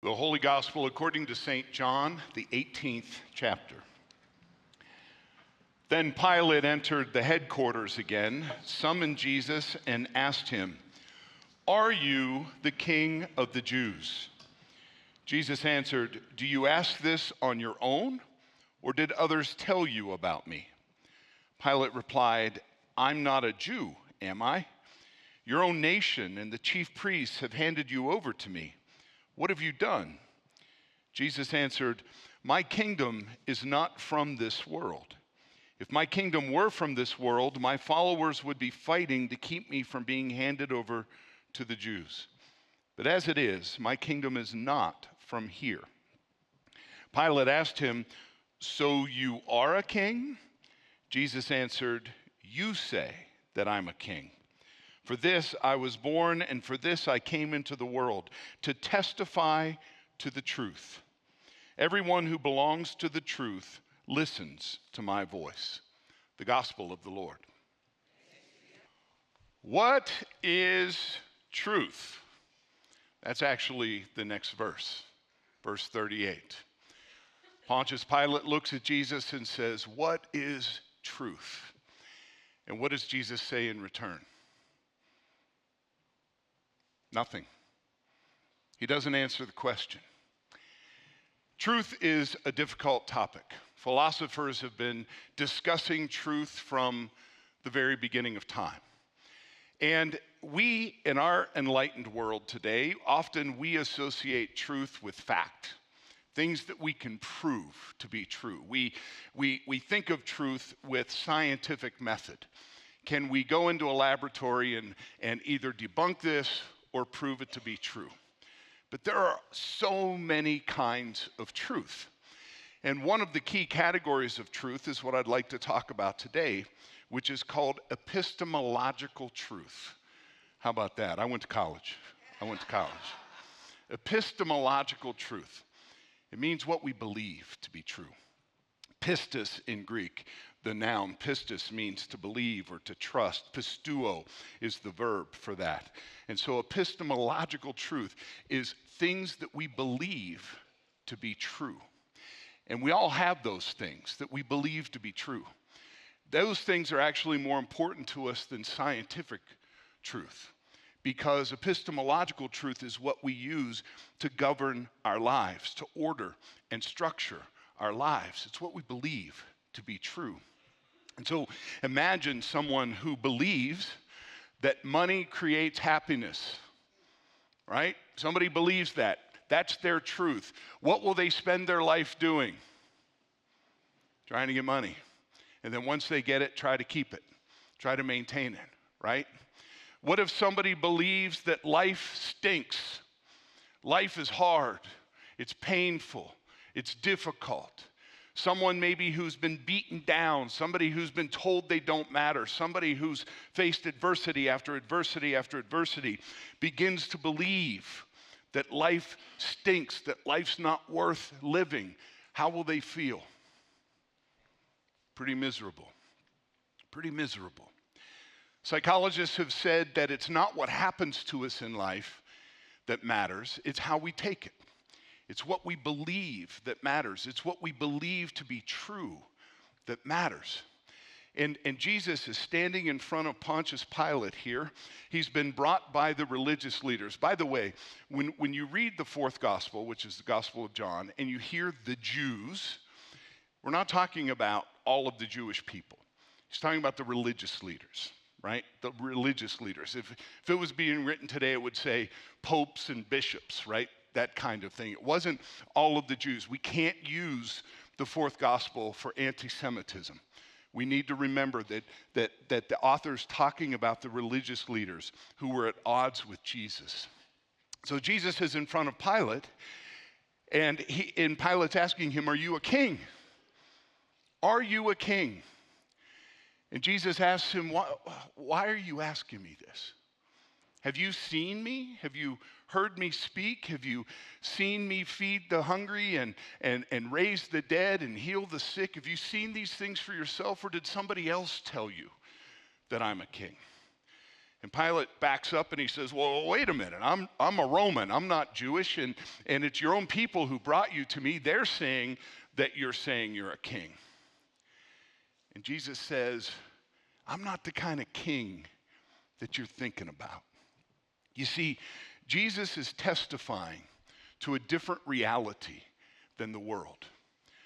The Holy Gospel according to St. John, the 18th chapter. Then Pilate entered the headquarters again, summoned Jesus, and asked him, "Are you the king of the Jews?" Jesus answered, "Do you ask this on your own, or did others tell you about me?" Pilate replied, "I'm not a Jew, am I? Your own nation and the chief priests have handed you over to me. What have you done?" Jesus answered, "My kingdom is not from this world. If my kingdom were from this world, my followers would be fighting to keep me from being handed over to the Jews. But as it is, my kingdom is not from here." Pilate asked him, "So you are a king?" Jesus answered, "You say that I'm a king. For this I was born, and for this I came into the world, to testify to the truth. Everyone who belongs to the truth listens to my voice." The gospel of the Lord. What is truth? That's actually the next verse, verse 38. Pontius Pilate looks at Jesus and says, "What is truth?" And what does Jesus say in return? Nothing. He doesn't answer the question. Truth is a difficult topic. Philosophers have been discussing truth from the very beginning of time. And we, in our enlightened world today, often we associate truth with fact, things that we can prove to be true. We think of truth with scientific method. Can we go into a laboratory and either debunk this or prove it to be true? But there are so many kinds of truth. And one of the key categories of truth is what I'd like to talk about today, which is called epistemological truth. How about that? I went to college. Epistemological truth. It means what we believe to be true. Pistis in Greek, the noun pistis means to believe or to trust. Pistuo is the verb for that. And so epistemological truth is things that we believe to be true. And we all have those things that we believe to be true. Those things are actually more important to us than scientific truth, because epistemological truth is what we use to govern our lives, to order and structure our lives. It's what we believe to be true. And so imagine someone who believes that money creates happiness, right? Somebody believes that. That's their truth. What will they spend their life doing? Trying to get money. And then once they get it, try to keep it, try to maintain it, right? What if somebody believes that life stinks? Life is hard, it's painful, it's difficult. Someone maybe who's been beaten down, somebody who's been told they don't matter, somebody who's faced adversity after adversity after adversity begins to believe that life stinks, that life's not worth living. How will they feel? Pretty miserable. Pretty miserable. Psychologists have said that it's not what happens to us in life that matters, it's how we take it. It's what we believe that matters. It's what we believe to be true that matters. And Jesus is standing in front of Pontius Pilate here. He's been brought by the religious leaders. By the way, when you read the fourth gospel, which is the Gospel of John, and you hear the Jews, we're not talking about all of the Jewish people. He's talking about the religious leaders, right? The religious leaders. If it was being written today, it would say popes and bishops, right? That kind of thing. It wasn't all of the Jews. We can't use the fourth gospel for anti-Semitism. We need to remember that the author's talking about the religious leaders who were at odds with Jesus. So Jesus is in front of Pilate, and Pilate's asking him, "Are you a king? Are you a king?" And Jesus asks him, "Why are you asking me this? Have you seen me? Have you heard me speak? Have you seen me feed the hungry and raise the dead and heal the sick? Have you seen these things for yourself, or did somebody else tell you that I'm a king?" And Pilate backs up and he says, well, wait a minute, I'm a Roman, I'm not Jewish, and it's your own people who brought you to me. They're saying that you're saying you're a king. And Jesus says, I'm not the kind of king that you're thinking about. You see, Jesus is testifying to a different reality than the world.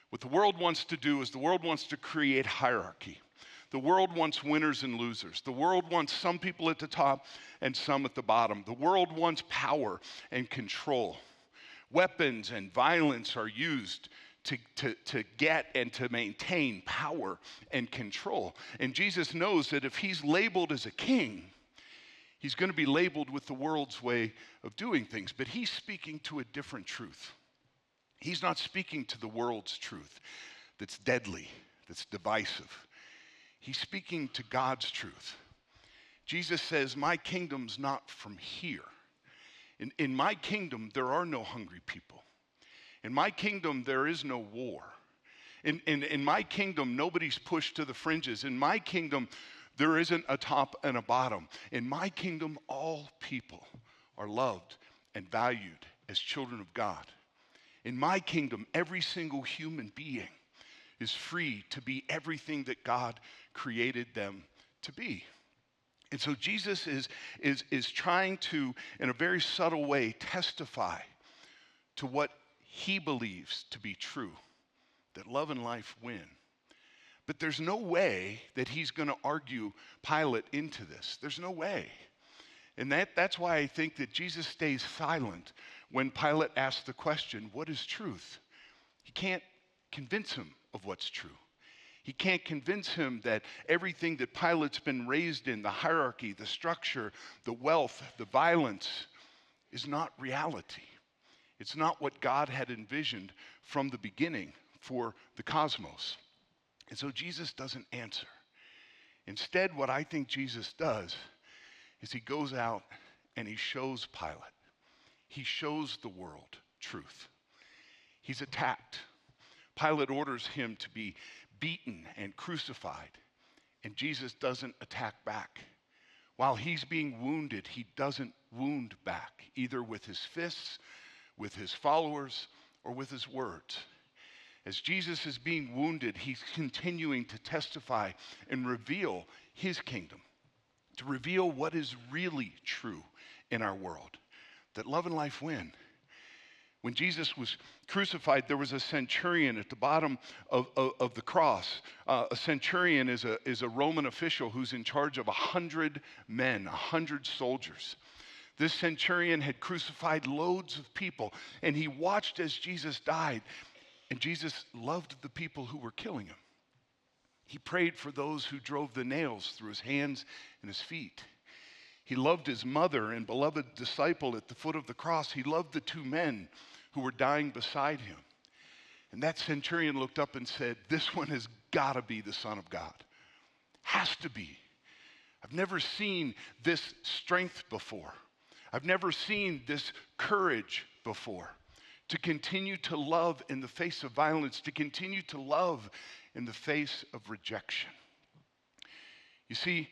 What the world wants to do is the world wants to create hierarchy. The world wants winners and losers. The world wants some people at the top and some at the bottom. The world wants power and control. Weapons and violence are used to get and to maintain power and control. And Jesus knows that if he's labeled as a king, he's going to be labeled with the world's way of doing things. But he's speaking to a different truth. He's not speaking to the world's truth that's deadly, that's divisive. He's speaking to God's truth. Jesus says, my kingdom's not from here. In my kingdom, there are no hungry people. In my kingdom, there is no war. In my kingdom, nobody's pushed to the fringes. In my kingdom, there isn't a top and a bottom. In my kingdom, all people are loved and valued as children of God. In my kingdom, every single human being is free to be everything that God created them to be. And so Jesus is trying to, in a very subtle way, testify to what he believes to be true, that love and life win. But there's no way that he's going to argue Pilate into this. There's no way. And that's why I think that Jesus stays silent when Pilate asks the question, what is truth? He can't convince him of what's true. He can't convince him that everything that Pilate's been raised in, the hierarchy, the structure, the wealth, the violence, is not reality. It's not what God had envisioned from the beginning for the cosmos. And so Jesus doesn't answer. Instead, what I think Jesus does is he goes out and he shows Pilate. He shows the world truth. He's attacked. Pilate orders him to be beaten and crucified, and Jesus doesn't attack back. While he's being wounded, he doesn't wound back, either with his fists, with his followers, or with his words. As Jesus is being wounded, he's continuing to testify and reveal his kingdom, to reveal what is really true in our world, that love and life win. When Jesus was crucified, there was a centurion at the bottom of the cross. A centurion is a Roman official who's in charge of 100 men, 100 soldiers. This centurion had crucified loads of people, and he watched as Jesus died, and Jesus loved the people who were killing him. He prayed for those who drove the nails through his hands and his feet. He loved his mother and beloved disciple at the foot of the cross. He loved the two men who were dying beside him. And that centurion looked up and said, this one has got to be the Son of God. Has to be. I've never seen this strength before. I've never seen this courage before. To continue to love in the face of violence, to continue to love in the face of rejection. You see,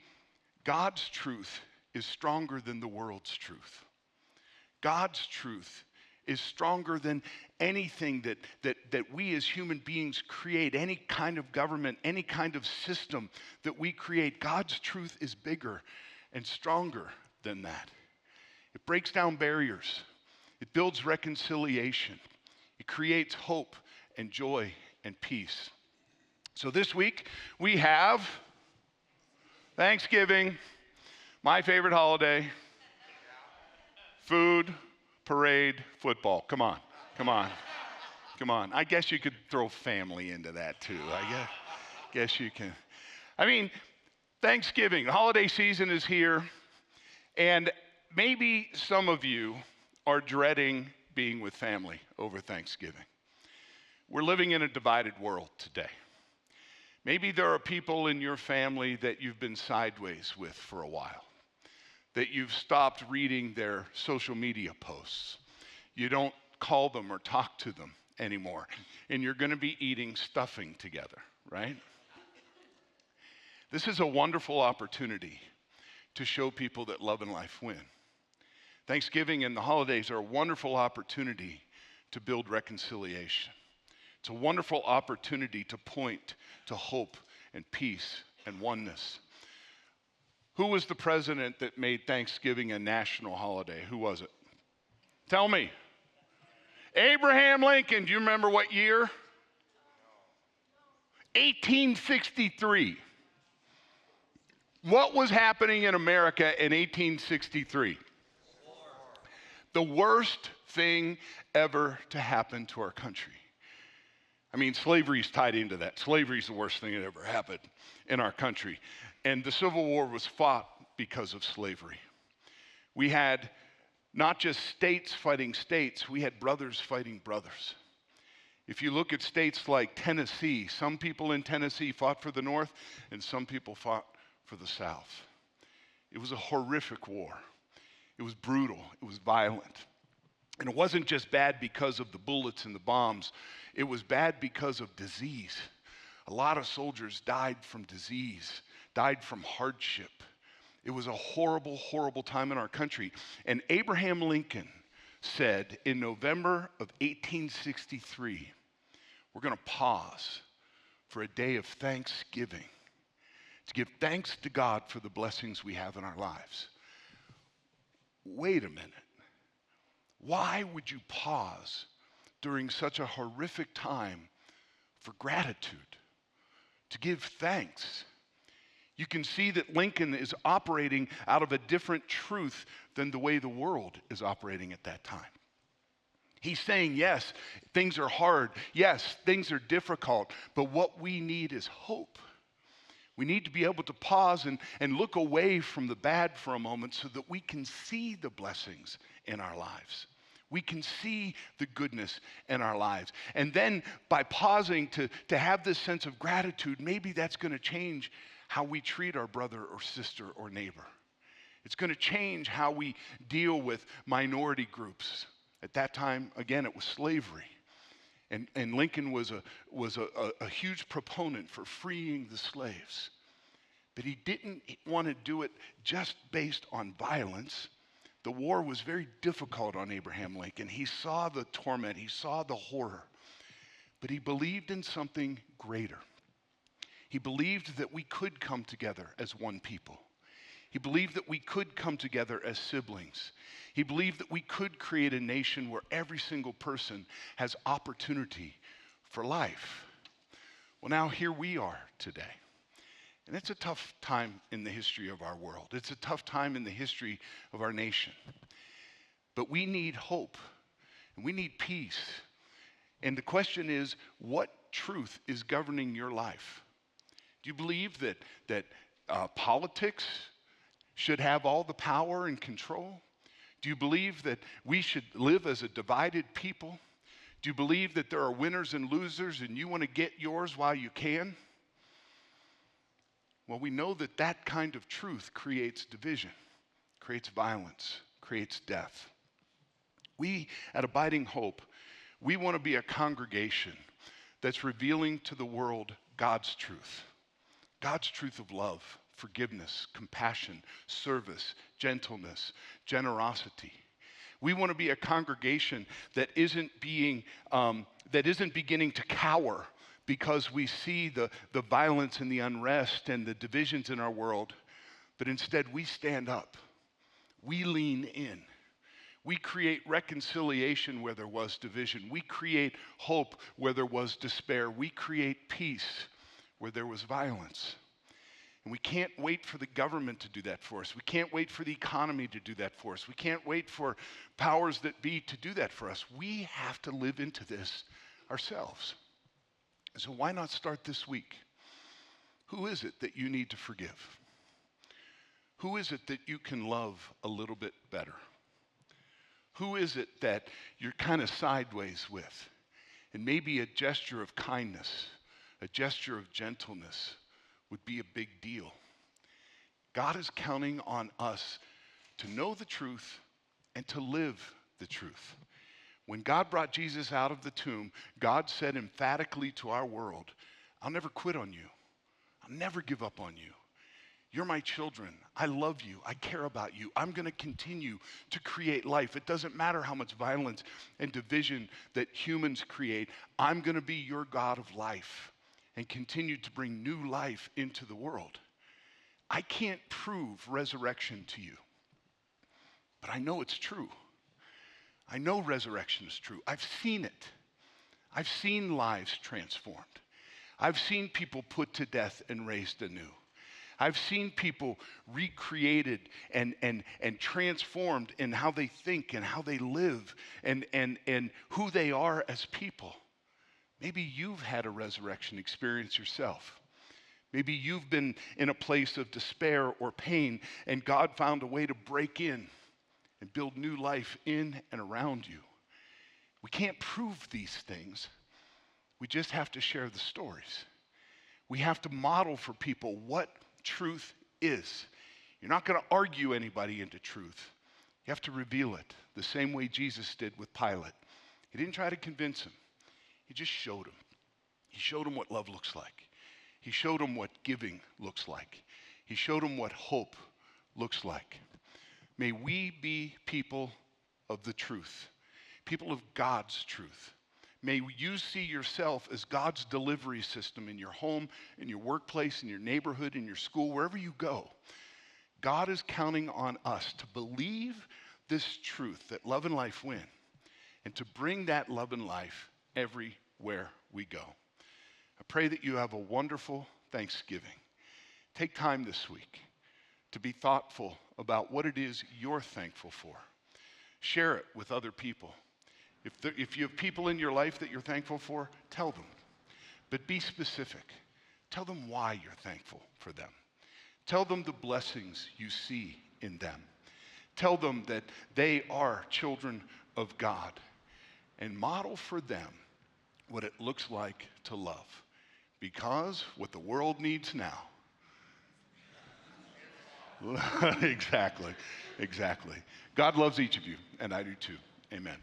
God's truth is stronger than the world's truth. God's truth is stronger than anything that we as human beings create, any kind of government, any kind of system that we create. God's truth is bigger and stronger than that. It breaks down barriers. It builds reconciliation. It creates hope and joy and peace. So this week we have Thanksgiving, my favorite holiday, food, parade, football. Come on, come on, come on. I guess you could throw family into that too. I guess you can. I mean, Thanksgiving, the holiday season is here, and maybe some of you are dreading being with family over Thanksgiving. We're living in a divided world today. Maybe there are people in your family that you've been sideways with for a while, that you've stopped reading their social media posts. You don't call them or talk to them anymore, and you're going to be eating stuffing together, right? This is a wonderful opportunity to show people that love and life win. Thanksgiving and the holidays are a wonderful opportunity to build reconciliation. It's a wonderful opportunity to point to hope and peace and oneness. Who was the president that made Thanksgiving a national holiday? Who was it? Tell me. Abraham Lincoln. Do you remember what year? 1863. What was happening in America in 1863? The worst thing ever to happen to our country. I mean, slavery's tied into that. Slavery's the worst thing that ever happened in our country. And the Civil War was fought because of slavery. We had not just states fighting states, we had brothers fighting brothers. If you look at states like Tennessee, some people in Tennessee fought for the North and some people fought for the South. It was a horrific war. It was brutal. It was violent. And it wasn't just bad because of the bullets and the bombs. It was bad because of disease. A lot of soldiers died from disease, died from hardship. It was a horrible, horrible time in our country. And Abraham Lincoln said in November of 1863, we're going to pause for a day of thanksgiving to give thanks to God for the blessings we have in our lives. Wait a minute. Why would you pause during such a horrific time for gratitude, to give thanks? You can see that Lincoln is operating out of a different truth than the way the world is operating at that time. He's saying, yes, things are hard. Yes, things are difficult. But what we need is hope. We need to be able to pause and look away from the bad for a moment so that we can see the blessings in our lives. We can see the goodness in our lives. And then by pausing to have this sense of gratitude, maybe that's going to change how we treat our brother or sister or neighbor. It's going to change how we deal with minority groups. At that time, again, it was slavery. And Lincoln was a huge proponent for freeing the slaves. But he didn't want to do it just based on violence. The war was very difficult on Abraham Lincoln. He saw the torment, he saw the horror. But he believed in something greater. He believed that we could come together as one people. He believed that we could come together as siblings. He believed that we could create a nation where every single person has opportunity for life. Well, now here we are today. And it's a tough time in the history of our world. It's a tough time in the history of our nation. But we need hope and we need peace. And the question is, what truth is governing your life? Do you believe that politics should have all the power and control? Do you believe that we should live as a divided people? Do you believe that there are winners and losers and you want to get yours while you can? Well, we know that that kind of truth creates division, creates violence, creates death. We at Abiding Hope, we want to be a congregation that's revealing to the world God's truth of love, forgiveness, compassion, service, gentleness, generosity. We want to be a congregation that isn't beginning to cower because we see the violence and the unrest and the divisions in our world, but instead we stand up. We lean in. We create reconciliation where there was division. We create hope where there was despair. We create peace where there was violence. And we can't wait for the government to do that for us. We can't wait for the economy to do that for us. We can't wait for powers that be to do that for us. We have to live into this ourselves. So why not start this week? Who is it that you need to forgive? Who is it that you can love a little bit better? Who is it that you're kind of sideways with? And maybe a gesture of kindness, a gesture of gentleness would be a big deal. God is counting on us to know the truth and to live the truth. When God brought Jesus out of the tomb, God said emphatically to our world, I'll never quit on you. I'll never give up on you. You're my children. I love you. I care about you. I'm going to continue to create life. It doesn't matter how much violence and division that humans create. I'm going to be your God of life and continue to bring new life into the world. I can't prove resurrection to you, but I know it's true. I know resurrection is true. I've seen it. I've seen lives transformed. I've seen people put to death and raised anew. I've seen people recreated and transformed in how they think and how they live and who they are as people. Maybe you've had a resurrection experience yourself. Maybe you've been in a place of despair or pain, and God found a way to break in and build new life in and around you. We can't prove these things. We just have to share the stories. We have to model for people what truth is. You're not going to argue anybody into truth. You have to reveal it the same way Jesus did with Pilate. He didn't try to convince him. He just showed him. He showed him what love looks like. He showed him what giving looks like. He showed him what hope looks like. May we be people of the truth, people of God's truth. May you see yourself as God's delivery system in your home, in your workplace, in your neighborhood, in your school, wherever you go. God is counting on us to believe this truth that love and life win, and to bring that love and life everywhere we go. I pray that you have a wonderful Thanksgiving. Take time this week to be thoughtful about what it is you're thankful for. Share it with other people. If you have people in your life that you're thankful for, tell them. But be specific. Tell them why you're thankful for them. Tell them the blessings you see in them. Tell them that they are children of God. And model for them what it looks like to love. Because what the world needs now. Exactly. God loves each of you, and I do too. Amen.